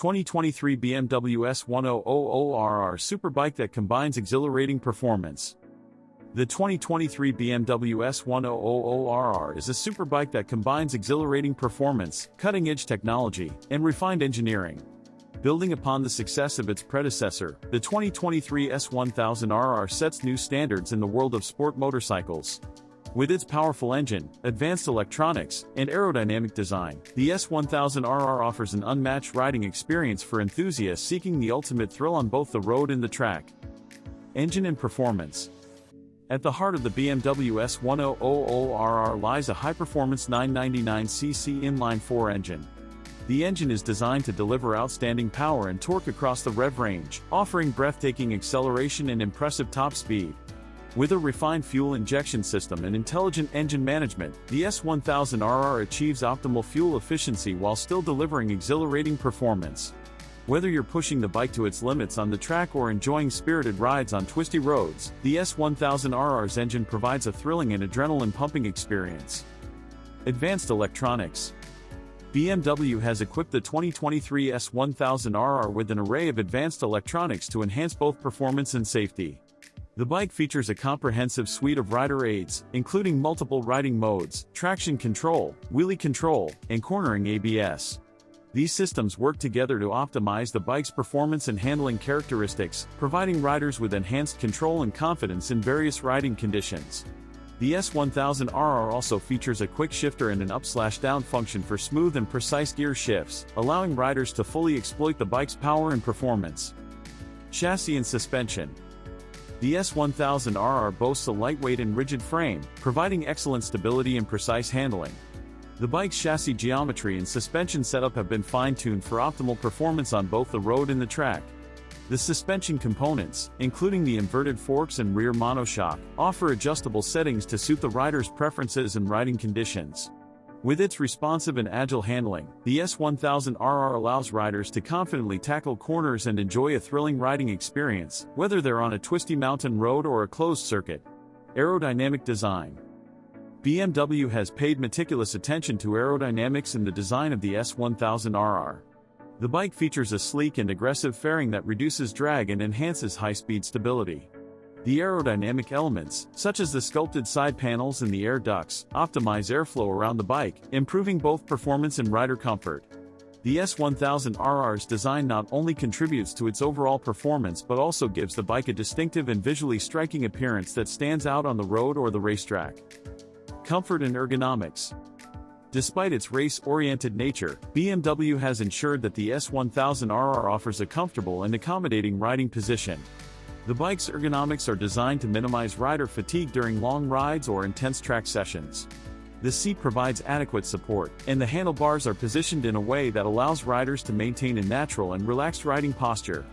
2023 BMW S1000RR superbike that combines exhilarating performance. The 2023 BMW S1000RR is a superbike that combines exhilarating performance, cutting-edge technology, and refined engineering. Building upon the success of its predecessor, the 2023 S1000RR sets new standards in the world of sport motorcycles. With its powerful engine, advanced electronics, and aerodynamic design, the S1000RR offers an unmatched riding experience for enthusiasts seeking the ultimate thrill on both the road and the track. Engine and performance. At the heart of the BMW S1000RR lies a high-performance 999cc inline-4 engine. The engine is designed to deliver outstanding power and torque across the rev range, offering breathtaking acceleration and impressive top speed. With a refined fuel injection system and intelligent engine management, the S1000RR achieves optimal fuel efficiency while still delivering exhilarating performance. Whether you're pushing the bike to its limits on the track or enjoying spirited rides on twisty roads, the S1000RR's engine provides a thrilling and adrenaline-pumping experience. Advanced electronics. BMW has equipped the 2023 S1000RR with an array of advanced electronics to enhance both performance and safety. The bike features a comprehensive suite of rider aids, including multiple riding modes, traction control, wheelie control, and cornering ABS. These systems work together to optimize the bike's performance and handling characteristics, providing riders with enhanced control and confidence in various riding conditions. The S1000RR also features a quick shifter and an up/down function for smooth and precise gear shifts, allowing riders to fully exploit the bike's power and performance. Chassis and suspension. The S1000RR boasts a lightweight and rigid frame, providing excellent stability and precise handling. The bike's chassis geometry and suspension setup have been fine-tuned for optimal performance on both the road and the track. The suspension components, including the inverted forks and rear monoshock, offer adjustable settings to suit the rider's preferences and riding conditions. With its responsive and agile handling, the S1000RR allows riders to confidently tackle corners and enjoy a thrilling riding experience, whether they're on a twisty mountain road or a closed circuit. Aerodynamic design. BMW has paid meticulous attention to aerodynamics in the design of the S1000RR. The bike features a sleek and aggressive fairing that reduces drag and enhances high-speed stability. The aerodynamic elements, such as the sculpted side panels and the air ducts, optimize airflow around the bike, improving both performance and rider comfort. The S1000RR's design not only contributes to its overall performance but also gives the bike a distinctive and visually striking appearance that stands out on the road or the racetrack. Comfort and ergonomics. Despite its race-oriented nature, BMW has ensured that the S1000RR offers a comfortable and accommodating riding position. The bike's ergonomics are designed to minimize rider fatigue during long rides or intense track sessions. The seat provides adequate support, and the handlebars are positioned in a way that allows riders to maintain a natural and relaxed riding posture.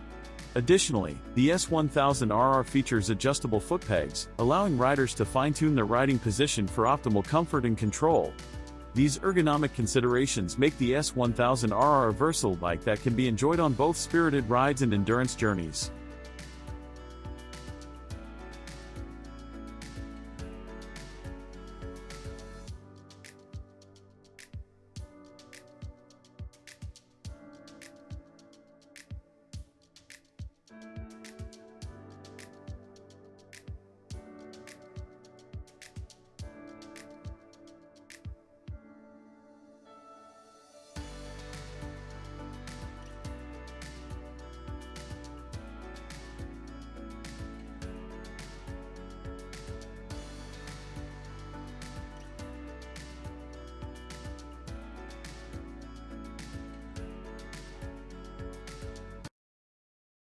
Additionally, the S1000RR features adjustable foot pegs, allowing riders to fine-tune their riding position for optimal comfort and control. These ergonomic considerations make the S1000RR a versatile bike that can be enjoyed on both spirited rides and endurance journeys.